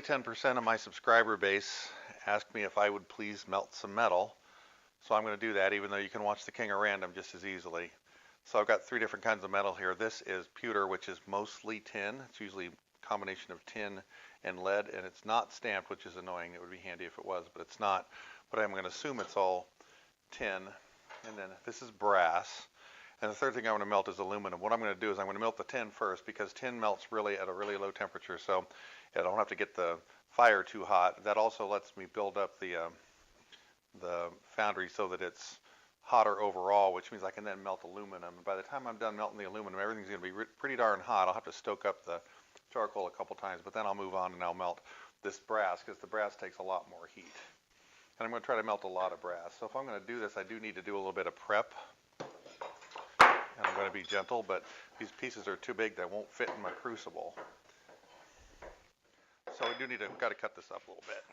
10% of my subscriber base asked me if I would please melt some metal. So I'm going to do that, even though you can watch the King of Random just as easily. So I've got three different kinds of metal here. This is pewter, which is mostly tin. It's usually a combination of tin and lead, and it's not stamped, which is annoying. It would be handy if it was, but it's not. But I'm going to assume it's all tin. And then this is brass. And the third thing I want to melt is aluminum. What I'm going to do is I'm going to melt the tin first, because tin melts really at a really low temperature, so I don't have to get the fire too hot. That also lets me build up the foundry so that it's hotter overall, which means I can then melt aluminum. And by the time I'm done melting the aluminum, everything's going to be pretty darn hot. I'll have to stoke up the charcoal a couple times, but then I'll move on and I'll melt this brass, because the brass takes a lot more heat. And I'm going to try to melt a lot of brass. So if I'm going to do this, I do need to do a little bit of prep. And I'm going to be gentle, but these pieces are too big, they won't fit in my crucible. So we do need to, got to cut this up a little bit.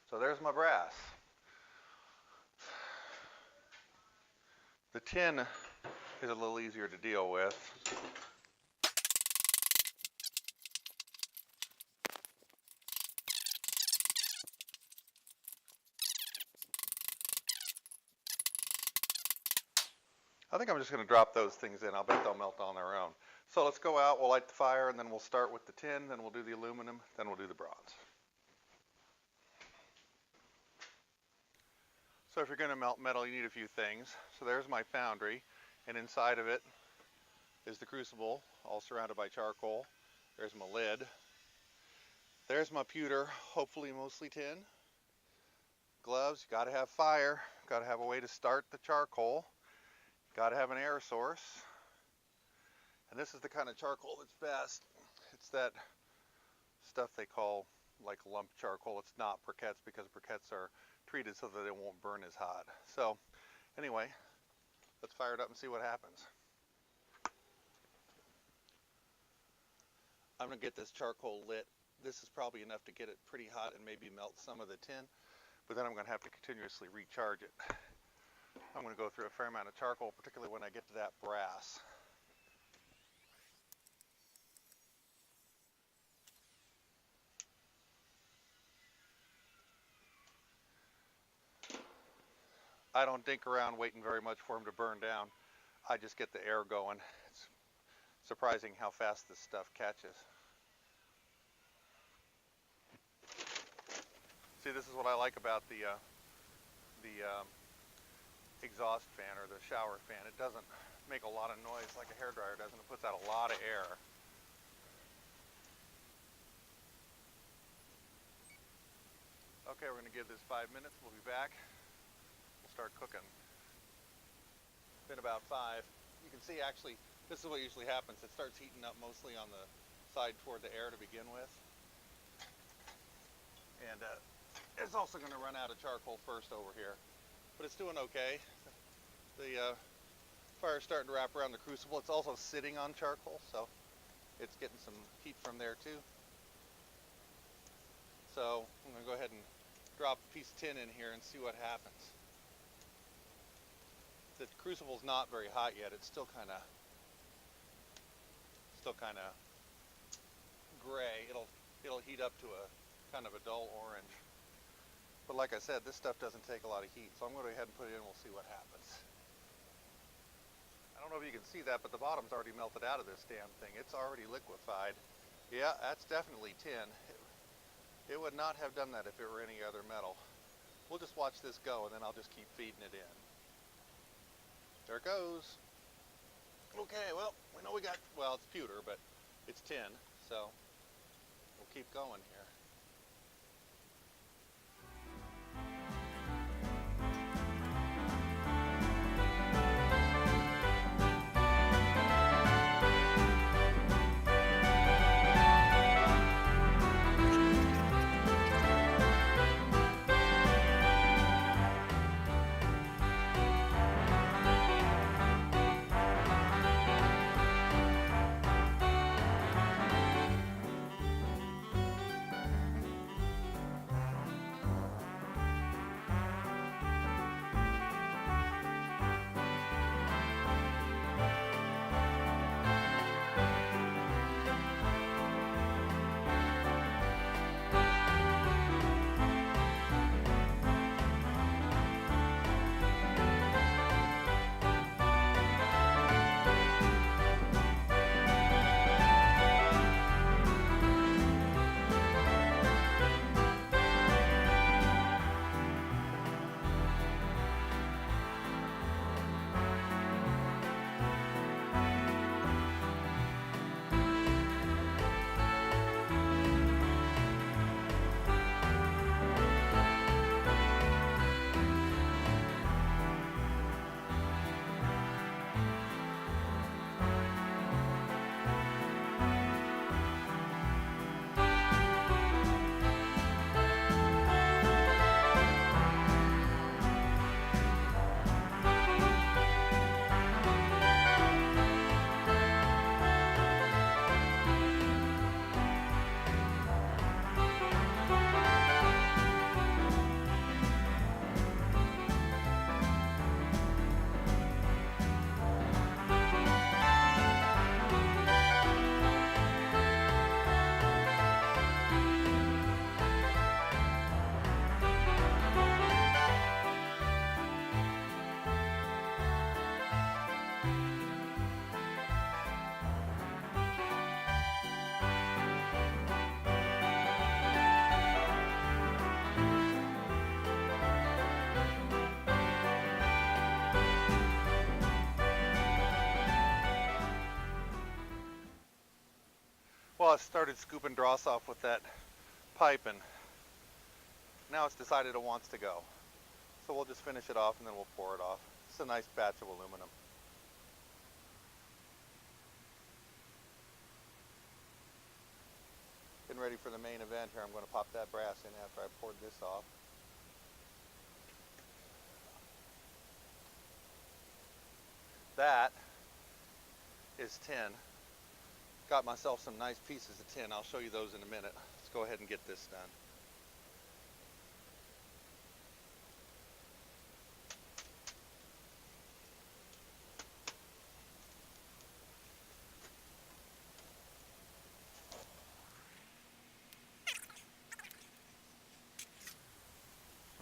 So there's my brass. The tin is a little easier to deal with. I think I'm just going to drop those things in. I'll bet they'll melt on their own. So let's go out, we'll light the fire, and then we'll start with the tin, then we'll do the aluminum, then we'll do the bronze. So if you're going to melt metal, you need a few things. So there's my foundry, and inside of it is the crucible, all surrounded by charcoal. There's my lid. There's my pewter, hopefully mostly tin. Gloves, you got to have fire, got to have a way to start the charcoal, got to have an air source. And this is the kind of charcoal that's best. It's that stuff they call like lump charcoal. It's not briquettes, because briquettes are treated so that it won't burn as hot. So anyway, let's fire it up and see what happens. I'm going to get this charcoal lit. This is probably enough to get it pretty hot and maybe melt some of the tin, but then I'm going to have to continuously recharge it. I'm going to go through a fair amount of charcoal, particularly when I get to that brass. I don't dink around waiting very much for them to burn down. I just get the air going. It's surprising how fast this stuff catches. See, this is what I like about the exhaust fan or the shower fan. It doesn't make a lot of noise like a hairdryer does, and it puts out a lot of air. Okay, we're going to give this 5 minutes. We'll be back. We'll start cooking. It's been about 5. You can see, actually, this is what usually happens. It starts heating up mostly on the side toward the air to begin with. And it's also going to run out of charcoal first over here. But it's doing okay. The fire's starting to wrap around the crucible. It's also sitting on charcoal, so it's getting some heat from there too. So I'm going to go ahead and drop a piece of tin in here and see what happens. The crucible's not very hot yet. It's still kind of gray. It'll heat up to a kind of a dull orange. But like I said, this stuff doesn't take a lot of heat, so I'm going to go ahead and put it in and we'll see what happens. I don't know if you can see that, but the bottom's already melted out of this damn thing. It's already liquefied. Yeah, that's definitely tin. It would not have done that if it were any other metal. We'll just watch this go, and then I'll just keep feeding it in. There it goes. Okay, well, we know we got, well, it's pewter, but it's tin, so we'll keep going here. Well, I started scooping dross off with that pipe, and now it's decided it wants to go. So we'll just finish it off and then we'll pour it off. It's a nice batch of aluminum. Getting ready for the main event here. I'm going to pop that brass in after I poured this off. That is tin. Got myself some nice pieces of tin. I'll show you those in a minute. Let's go ahead and get this done.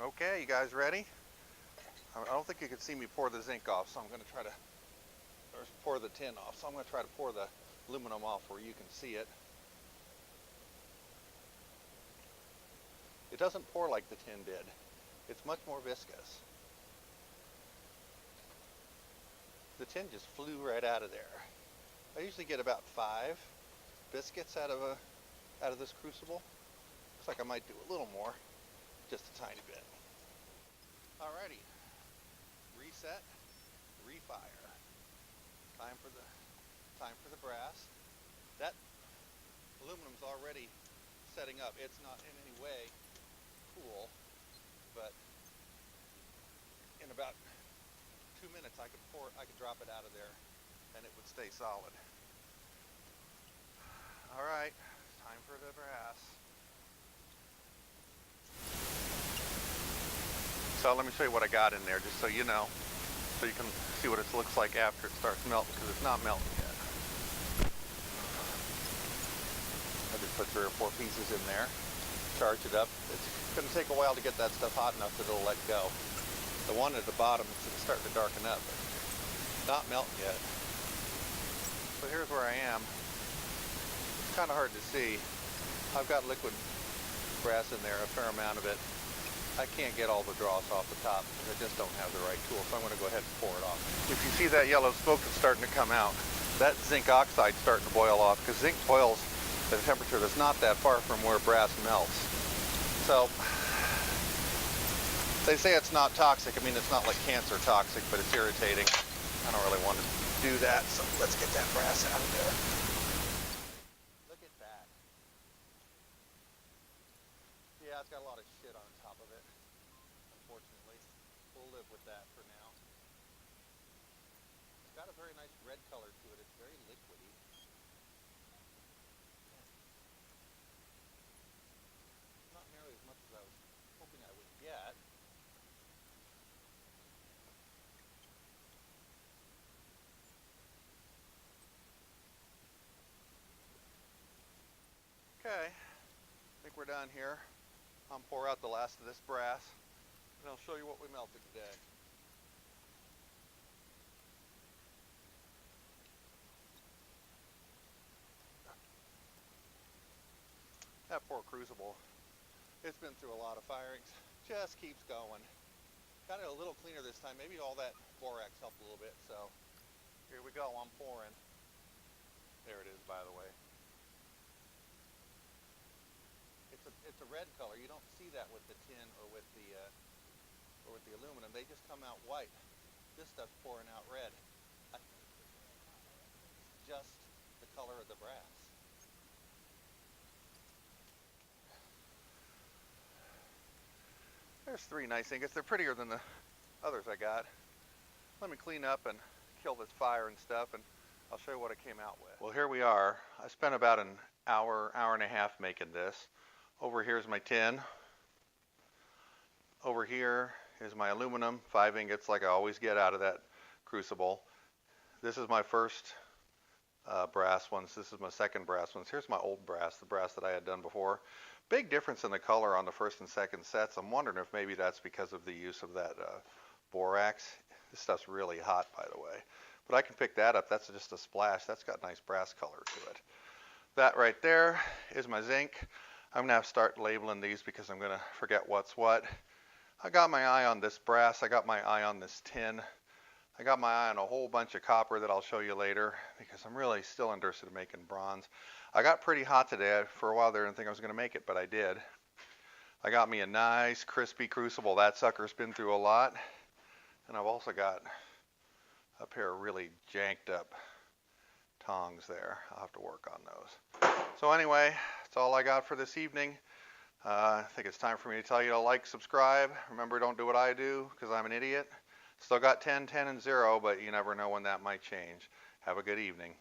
Okay, you guys ready? I don't think you can see me pour the zinc off, so I'm going to try to, or pour the tin off. So I'm going to try to pour the aluminum off where you can see it. It doesn't pour like the tin did. It's much more viscous. The tin just flew right out of there. I usually get about 5 biscuits out of this crucible. Looks like I might do a little more, just a tiny bit. Alrighty, reset, refire. Time for the brass. That aluminum's already setting up. It's not in any way cool, but in about 2 minutes I could drop it out of there and it would stay solid. Alright, time for the brass. So let me show you what I got in there, just so you know, so you can see what it looks like after it starts melting, because it's not melting yet. I just put 3 or 4 pieces in there, charge it up. It's going to take a while to get that stuff hot enough that it'll let go. The one at the bottom is starting to darken up, but not melting yet. So here's where I am. It's kind of hard to see. I've got liquid brass in there, a fair amount of it. I can't get all the dross off the top because I just don't have the right tool, so I'm going to go ahead and pour it off. If you see that yellow smoke that's starting to come out, that zinc oxide starting to boil off, because zinc boils at a temperature that's not that far from where brass melts. So they say it's not toxic. I mean, it's not like cancer toxic, but it's irritating. I don't really want to do that, so let's get that brass out of there. Look at that. Yeah, it's got a lot of shit on top of it, unfortunately. We'll live with that for now. It's got a very nice red color to it. It's very liquidy. Not nearly as much as I was hoping I would get. Okay, I think we're done here. I'll pour out the last of this brass, and I'll show you what we melted today. That poor crucible, it's been through a lot of firings, just keeps going. Got it a little cleaner this time. Maybe all that borax helped a little bit, so here we go, I'm pouring. There it is, by the way. It's a red color. You don't see that with the tin or with the aluminum. They just come out white. This stuff's pouring out red. It's just the color of the brass. There's 3 nice ingots. They're prettier than the others I got. Let me clean up and kill this fire and stuff, and I'll show you what I came out with. Well, here we are. I spent about an hour and a half making this. Over here is my tin. Over here is my aluminum, 5 ingots like I always get out of that crucible. This is my first brass ones. This is my second brass ones. Here's my old brass, the brass that I had done before. Big difference in the color on the first and second sets. I'm wondering if maybe that's because of the use of that borax. This stuff's really hot, by the way. But I can pick that up. That's just a splash. That's got nice brass color to it. That right there is my zinc. I'm going to have to start labeling these because I'm going to forget what's what. I got my eye on this brass. I got my eye on this tin. I got my eye on a whole bunch of copper that I'll show you later because I'm really still interested in making bronze. I got pretty hot today. For a while there I didn't think I was going to make it, but I did. I got me a nice crispy crucible. That sucker's been through a lot. And I've also got a pair of really janked up tongs there. I'll have to work on those. So anyway, that's all I got for this evening. I think it's time for me to tell you to like, subscribe. Remember, don't do what I do because I'm an idiot. Still got 10, 10, and 0, but you never know when that might change. Have a good evening.